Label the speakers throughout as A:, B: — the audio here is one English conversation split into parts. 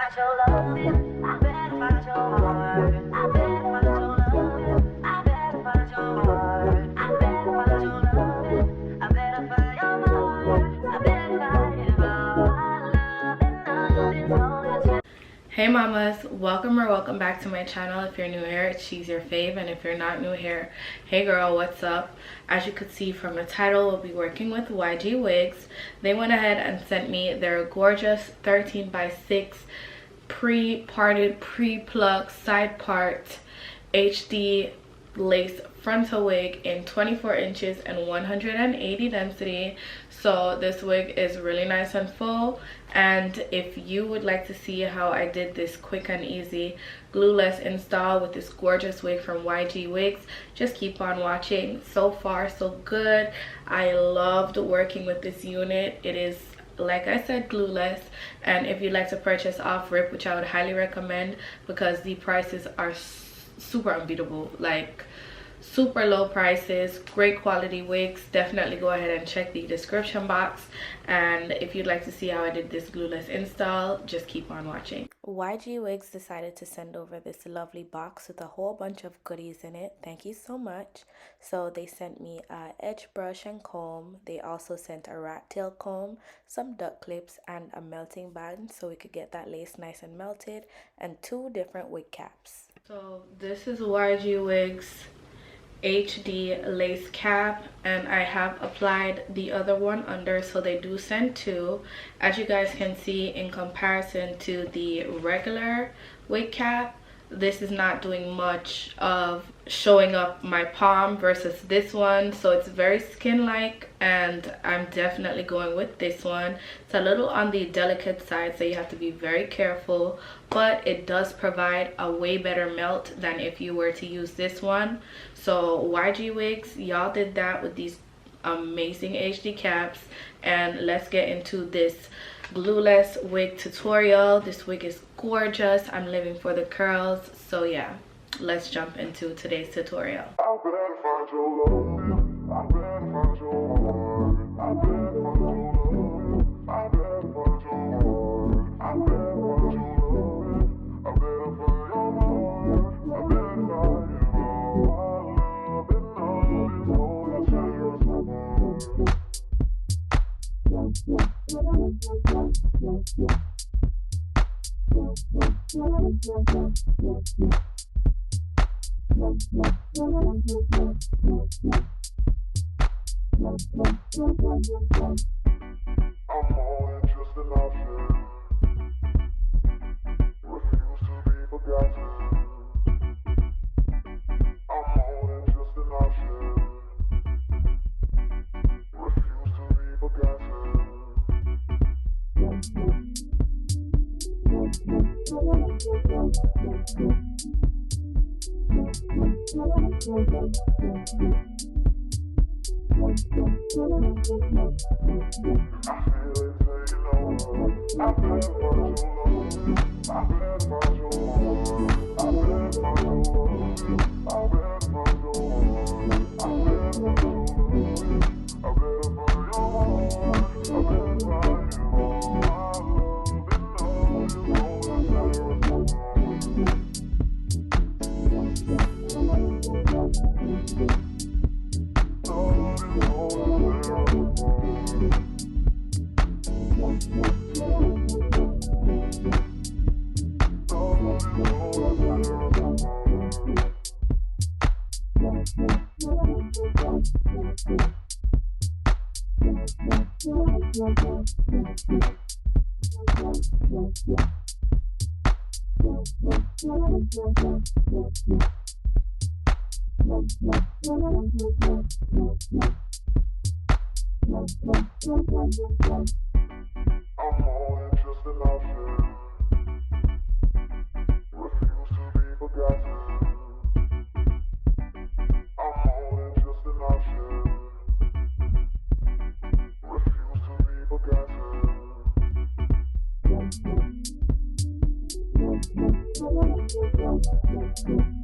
A: find your love. I better find your heart. I better find your love. I better find your heart. I better find your love. I better find your heart. I better find your heart. Love and all is. Hey mamas, welcome or welcome back to my channel. If you're new here, she's your fave, and if you're not new here, hey girl, what's up? As you could see from the title, we'll be working with YGwigs. They went ahead and sent me their gorgeous 13x6 pre-parted, pre-plucked side part HD lace frontal wig in 24 inches and 180 density. So this wig is really nice and full, and if you would like to see how I did this quick and easy glueless install with this gorgeous wig from YGwigs, just keep on watching. So far so good. I loved working with this unit. It is, like I said, glueless, and if you'd like to purchase off rip, which I would highly recommend because the prices are super unbeatable, like super low prices, great quality wigs, definitely go ahead and check the description box. And if you'd like to see how I did this glueless install, just keep on watching. YGwigs decided to send over this lovely box with a whole bunch of goodies in it. Thank you so much. So they sent me a edge brush and comb. They also sent a rat tail comb, some duck clips, and a melting band so we could get that lace nice and melted, and 2 different wig caps. So this is YGwigs HD lace cap, and I have applied the other one under, so they do send 2. As you guys can see, in comparison to the regular wig cap, this is not doing much of showing up my palm versus this one, so it's very skin-like, and I'm definitely going with this one. It's a little on the delicate side, so you have to be very careful, but it does provide a way better melt than if you were to use this one. So YGwigs, y'all did that with these amazing HD caps, and let's get into this glueless wig tutorial. This wig is gorgeous. I'm living for the curls, so yeah, let's jump into today's tutorial. I feel it taking over.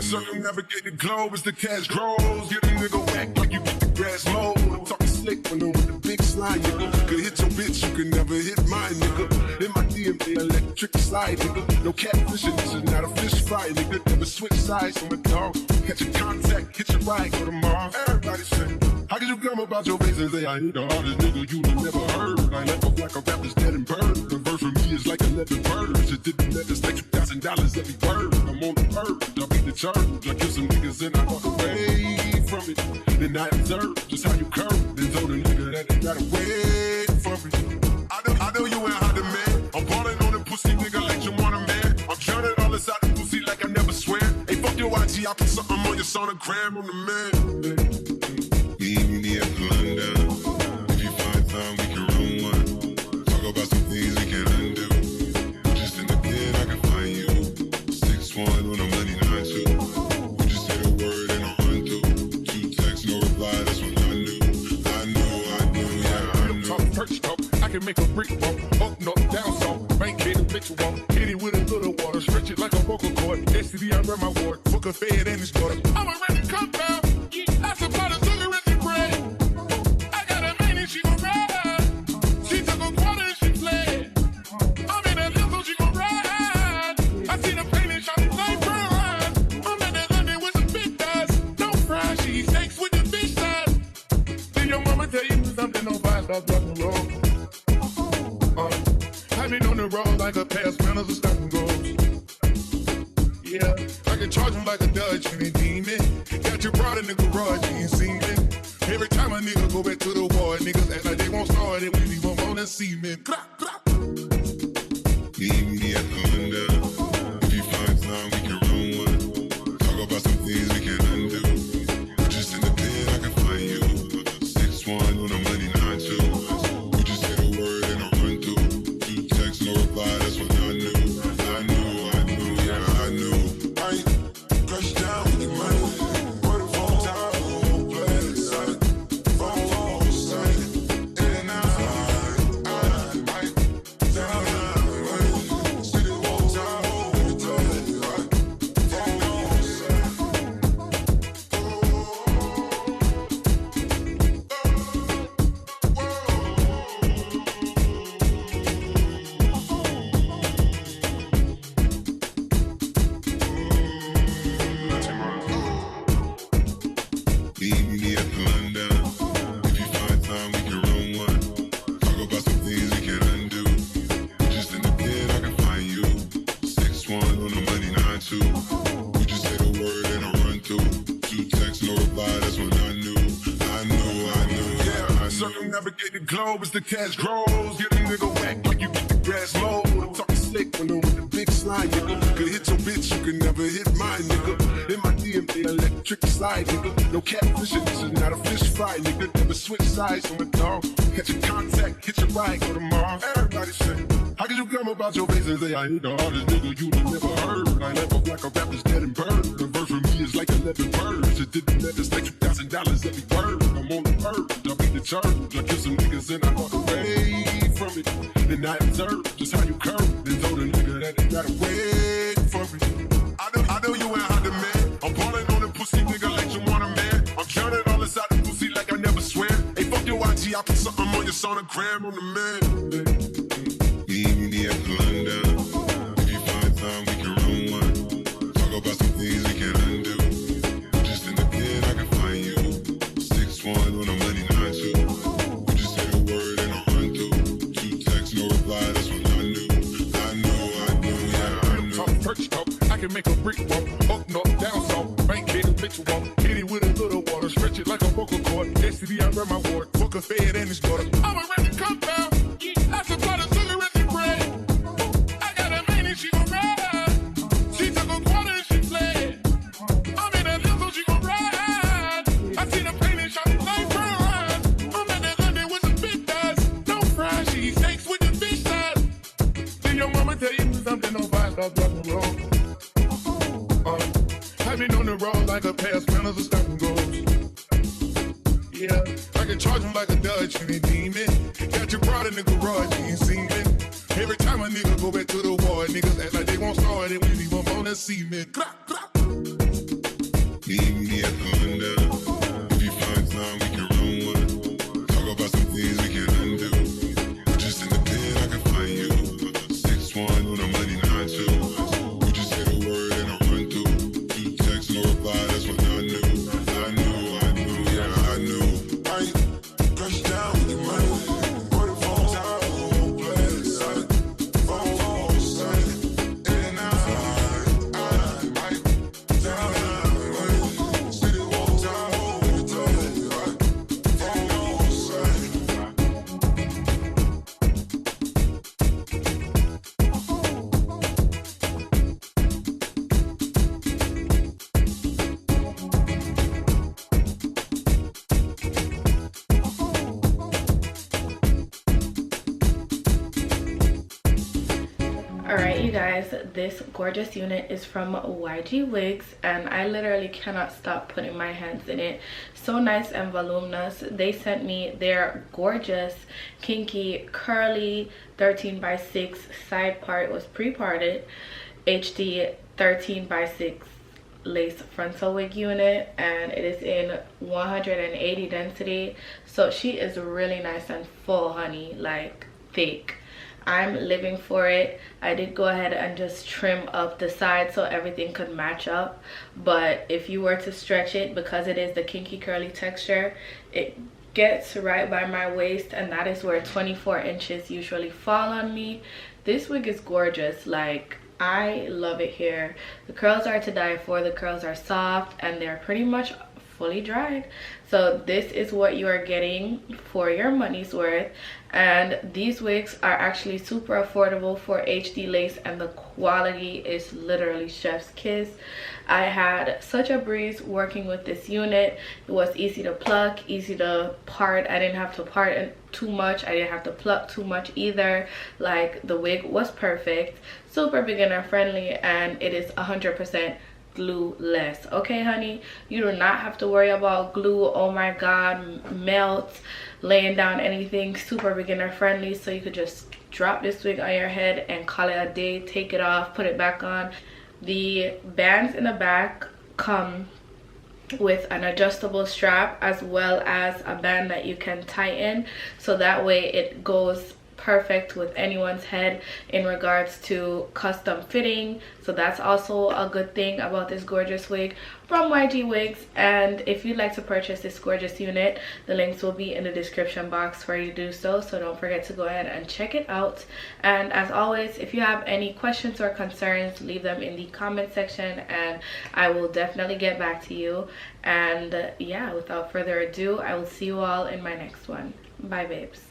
B: Circumnavigate the globe as the cash grows. Get a nigga whack like you get the grass mowed. I'm talking slick when I'm with the big slide, nigga. Could hit your bitch, you could never hit mine, nigga. In my DMV, electric slide, nigga. No catfishing, this is not a fish fry, nigga. Never switch sides on my dog. Catch a contact, hit your ride, go to Mars. Everybody say, how could you come about your face and say I ain't the hardest nigga you never heard? I never like a rapper's dead and bird. The verse for me is like 11 birds. It didn't let us take $2,000 every word. I'm on the purge, I beat the church. I kill some niggas and I walk away from it. Then I observe just how you curve. Then told a nigga that they gotta wait for it. I know you ain't hot man. I'm balling on the pussy nigga like you want a man. I'm counting all inside the pussy like I never swear. Hey, fuck your YG, I put something on your sonogram on the man.
C: Meet me at London. If you find time, we can run one. Talk about some things we can undo. Just in the pen, I can find you. 6'1" on a money 9-2. You just say the word and I run through. 2 texts, no reply, that's when I knew. Yeah, I knew.
B: Perch talk, I can make a brick walk. Up, no, down, soft. Bank hit a bitch walk. Hit it with a little water. Stretch it like a vocal cord. STD, I run my ward. Fuck a fed and his daughter. I'm a ready compound. I supply the sugar in the bread. I got a man and she gon' ride. She took a quarter and she fled. I'm in that so she gon' ride. I see the pain and shot it like fries. I'm in that London with some big thighs. Don't fry, she steaks with the fish size. Did your mama tell you something on 5 stars rock and roll? I've been on the road like a pair of spinners and stopping goals. Yeah, I can charge him like a Dutch and a demon. Got you brought in the garage, you ain't seen it. Every time a nigga go back to the war, niggas act like they won't start it. We leave them on the cement.
C: Meet me at London. If you find time, we can run one. Talk about some things we can undo. Just in the pen, I can find you. 6'1" on a money 9-2. You just say the word and I run through. 2 texts, no reply, that's when I knew. Yeah, I knew.
B: I ain't crushed down with the money. Put a phone down, whole place. Phone, in and out. navigate the globe as the cash grows. Get a nigga whack like you get the grass mowed. I'm talking slick when I'm with the big slide, nigga. Could hit your bitch, you can never hit mine, nigga. In my DMA electric slide, nigga. No catfishing, this is not a fish fry, nigga. Never switch sides on the dog. Catch a contact, hit your ride, go to Mars. Everybody say, how could you come about your face and say I ain't the hardest nigga you done never heard? I never like a rapper's dead and bird. The verse for me is like 11 birds. It didn't let us like $2,000 every word. I'm on the purge, I beat the church. I kill some niggas and I walk away from it. Then I observe just how you curve. Then told a nigga that they gotta wait for it. I know you ain't hot man. I'm balling on the pussy nigga like you want a man. I'm counting all inside the pussy like I never swear. Hey, fuck your YG, I put something on your sonogram on the man.
C: Meet me at London. If you find time, we can run one. Talk about some things we can undo. Just in the pen, I can find you. 6'1" on a money 9-2. You just say the word and I'll run through. 2 texts, no reply, that's when I knew. Yeah, I knew.
D: Perch talk, I can make a brick walk. Up, north, down, south. Bank hit a bitch walk. Hit it with a little water. Stretch it like a vocal cord. STD, I run my ward. Fuck a fed and his daughter. I'm a ready compound. I supply the sugar and the bread. I got a man and she gon' ride. She took a quarter and she fled. I'm in a hill so she gon' ride. I see the pain and shot like fries. I'm in the London with some big thighs. No fries, she steaks with the fish thighs. Did your mama tell you something on 5-star drop the road? I've been on the road like a pair of spinners or stopping goals. Yeah, I can charge him like a Dutch and a demon. Got your pride in the garage, you ain't seen it. Every time a nigga go back to the war, niggas act like they won't start it when we leave them on that cement.
C: Meet me at London. If you find time, we can run one. Talk about some things we can undo. Just in the pen, I can find you. 6'1" on a money 9-2. You just say the word and I'll run through. 2 texts, no reply, that's when I knew. Yeah, I knew.
B: I ain't crush down with the money. Put the phone down, whole place, son. Phone, son. In and out, I down, city walk down, whole day, phone, son.
E: Alright you guys, this gorgeous unit is from YGwigs and I literally cannot stop putting my hands in it. So nice and voluminous. They sent me their gorgeous kinky curly 13x6 side part. It was pre-parted HD 13x6 lace frontal wig unit and it is in 180 density. So she is really nice and full, honey, like thick. I'm living for it. I did go ahead and just trim up the side so everything could match up, but if you were to stretch it, because it is the kinky curly texture, it gets right by my waist, and that is where 24 inches usually fall on me. This wig is gorgeous. Like, I love it here. The curls are to die for. The curls are soft and they're pretty much fully dried. So this is what you are getting for your money's worth, and these wigs are actually super affordable for HD lace and the quality is literally chef's kiss. I had such a breeze working with this unit. It was easy to pluck, easy to part. I didn't have to part too much. I didn't have to pluck too much either. Like, the wig was perfect, super beginner friendly, and it is 100% glueless. Okay honey, you do not have to worry about glue. Oh my god, melts, laying down anything. Super beginner friendly, so you could just drop this wig on your head and call it a day. Take it off, put it back on. The bands in the back come with an adjustable strap as well as a band that you can tighten, so that way it goes perfect with anyone's head in regards to custom fitting. So that's also a good thing about this gorgeous wig from YGwigs. And if you'd like to purchase this gorgeous unit, the links will be in the description box for you to do so, so don't forget to go ahead and check it out. And as always, if you have any questions or concerns, leave them in the comment section and I will definitely get back to you. And yeah, without further ado, I will see you all in my next one. Bye babes.